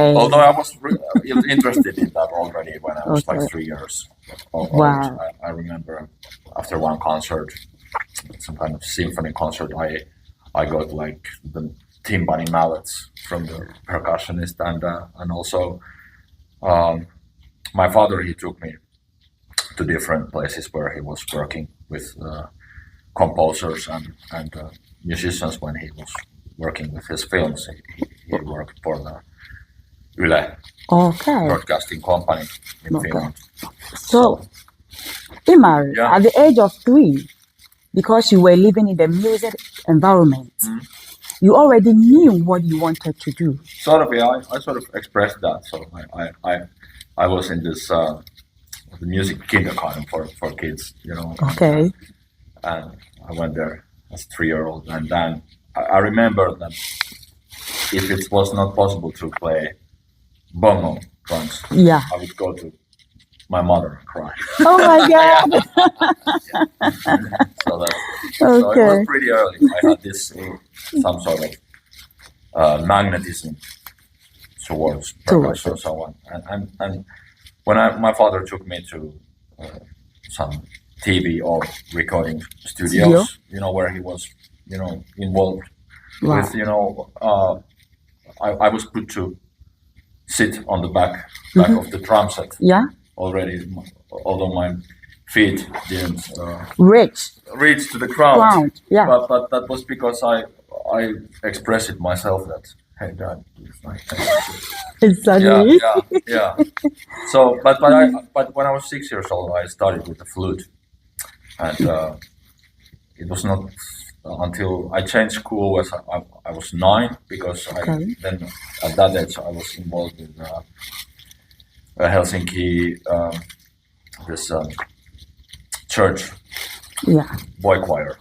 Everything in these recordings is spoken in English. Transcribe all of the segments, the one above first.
Okay. Although I was interested in that already when I was like 3 years old. Wow. I remember after one concert, some kind of symphony concert, I got like the timpani mallets from the percussionist, and also my father, he took me to different places where he was working with composers and musicians. When he was working with his films, he worked for the Yle broadcasting company in Finland. So, Imari, Yeah. at the age of 3, because you were living in the music environment, you already knew what you wanted to do. Sort of, yeah. I sort of expressed that. So I was in this the music kindergarten for kids, you know. Okay. And I went there as a 3-year-old, and then I remember that if it was not possible to play bongo drums, Yeah. I would go to my mother and cry. Oh my God. So Okay. it was pretty early. I had this some sort of magnetism towards percussion and so on. And when my father took me to some TV or recording studios, you know, where he was, you know, involved with, you know, I was put to sit on the back of the drum set. Yeah. Already, although my feet didn't reach to the ground. Yeah. But that was because I expressed it myself that, hey, Dad, it's like exactly. Yeah. So, but when I was 6 years old, I started with the flute, and it was not until I changed school when I was 9, because then at that age I was involved in Helsinki, this church boy choir.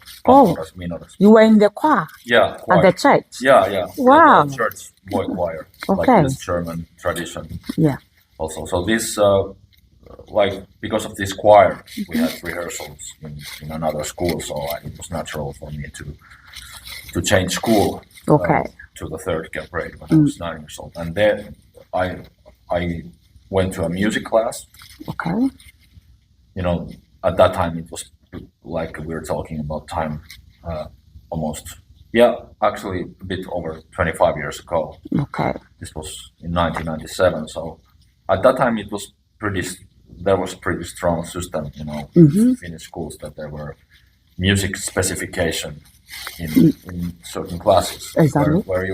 You were in the choir? Yeah, choir. At the church? Yeah. Wow. The church boy choir, Okay. like this German tradition. Yeah. Also, so this, like, because of this choir, we had rehearsals in another school, so it was natural for me to change school to the 3rd grade when I was 9 years old, and then I went to a music class. Okay. You know, at that time it was like we were talking about time, almost, actually a bit over 25 years ago. Okay. This was in 1997. So at that time there was pretty strong system, you know, Finnish schools, that there were music specification in certain classes. Exactly. Where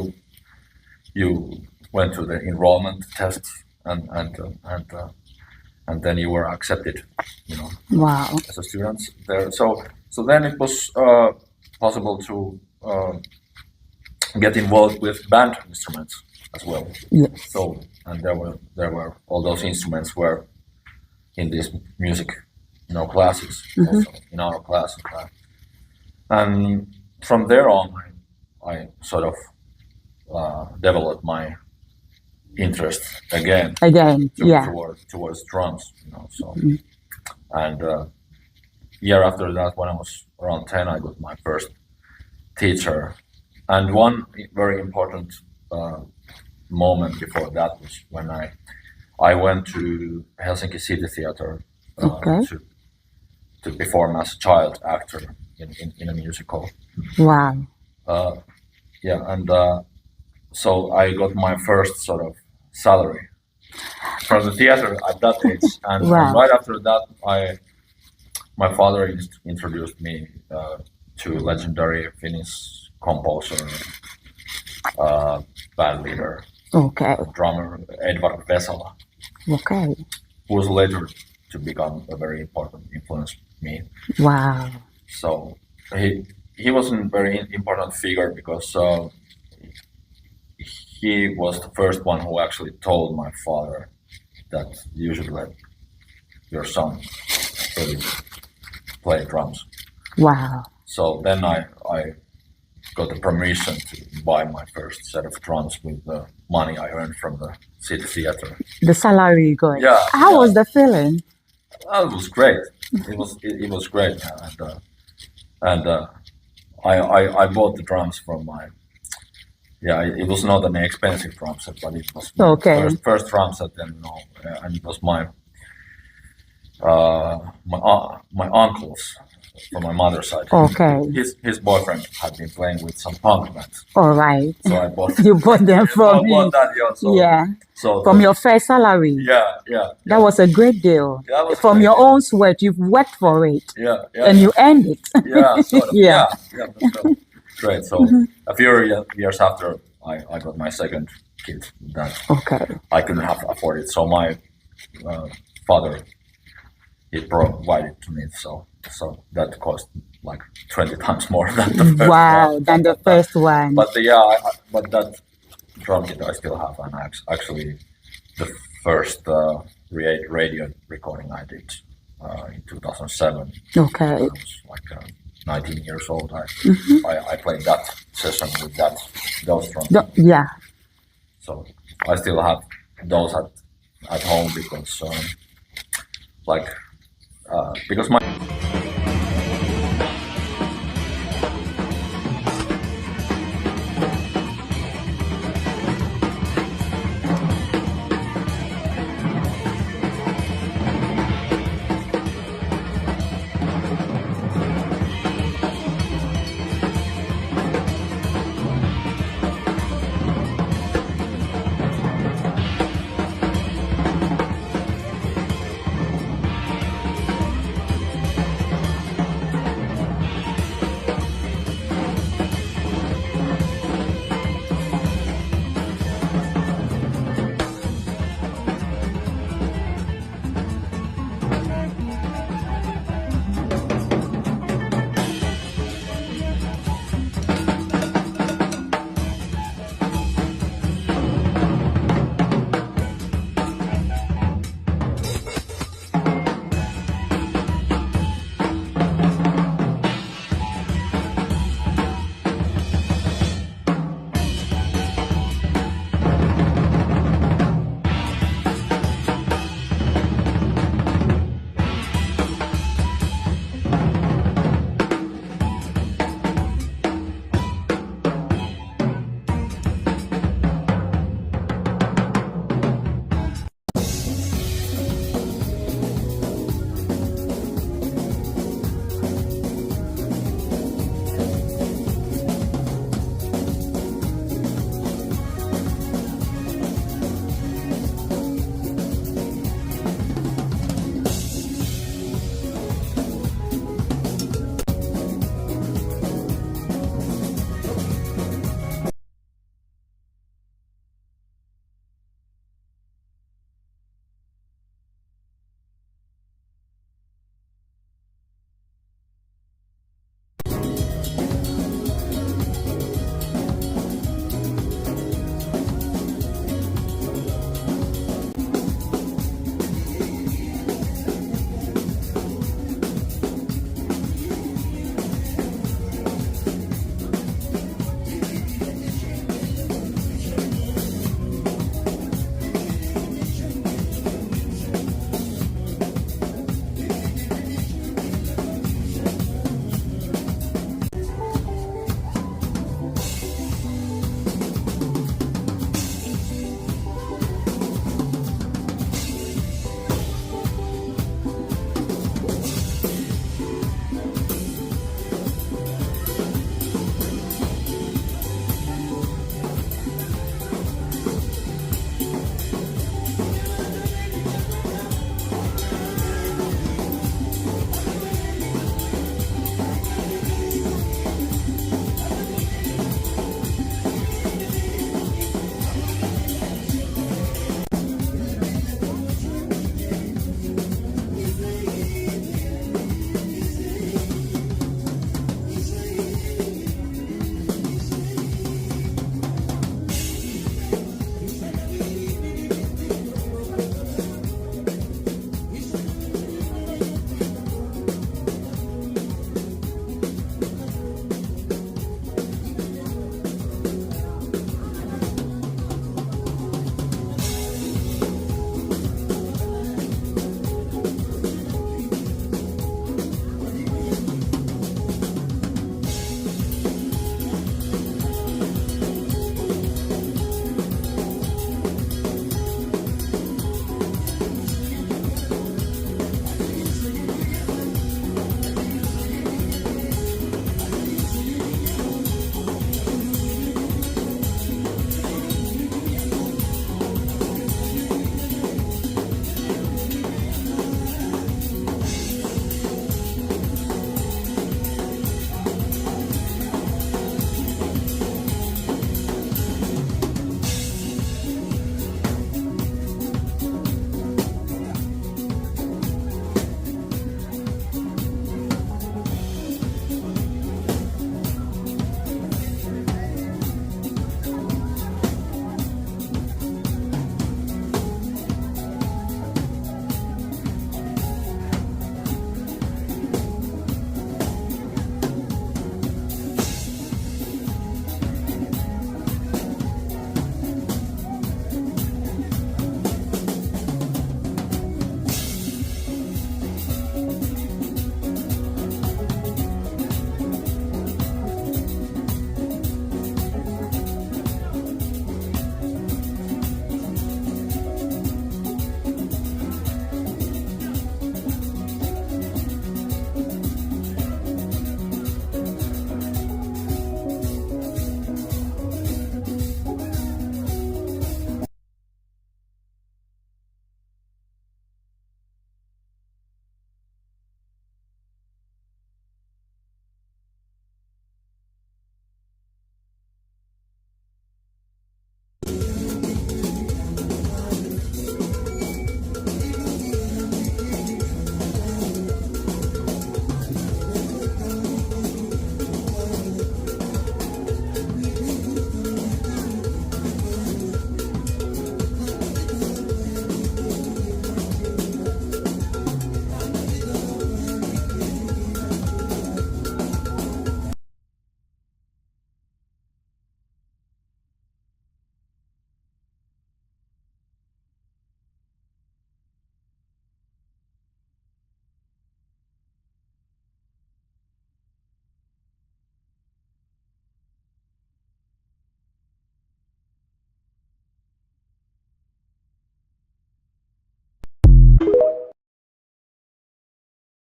you went to the enrollment tests and then you were accepted, you know, as a student there. So then it was possible to get involved with band instruments as well. Yes. So, and there were all those instruments were in these music, you know, classes, also in our class. And from there on, I sort of developed my interest again, towards drums, you know. So, and year after that, when I was around 10, I got my first teacher. And one very important moment before that was when I went to Helsinki City Theatre to perform as a child actor in a musical. Wow. And so I got my first sort of salary from the theater at that age, and right after that, my father introduced me to legendary Finnish composer, band leader, drummer Edvard Vesala, who was later to become a very important influence on me. Wow. So he was a very important figure because he was the first one who actually told my father that you should let your son really play drums. Wow. So then I got the permission to buy my first set of drums with the money I earned from the city theater. The salary you got. Yeah. How was the feeling? It was great. It was great, and I bought the drums from my yeah, it was not an expensive drum set, but it was Okay. first drum set, and and it was my uncle's from my mother's side. Okay. His boyfriend had been playing with some punk bands, All right. so I bought You bought them from me. Yeah. So From your first salary. Yeah. That was a great deal. That was from great your deal. own sweat. You've worked for it. Yeah. And you earned it. Yeah, sort of. Yeah. Yeah. That's great. So a few years after I got my second kid, that I couldn't have afford it. So my father, he provided to me. So that cost like 20 times more than the first one. Than the first one. But but that drum kit I still have, and actually the first radio recording I did in 2007. Okay. I was like 19 years old. I played that session with those drums. Yeah. So I still have those at home because because my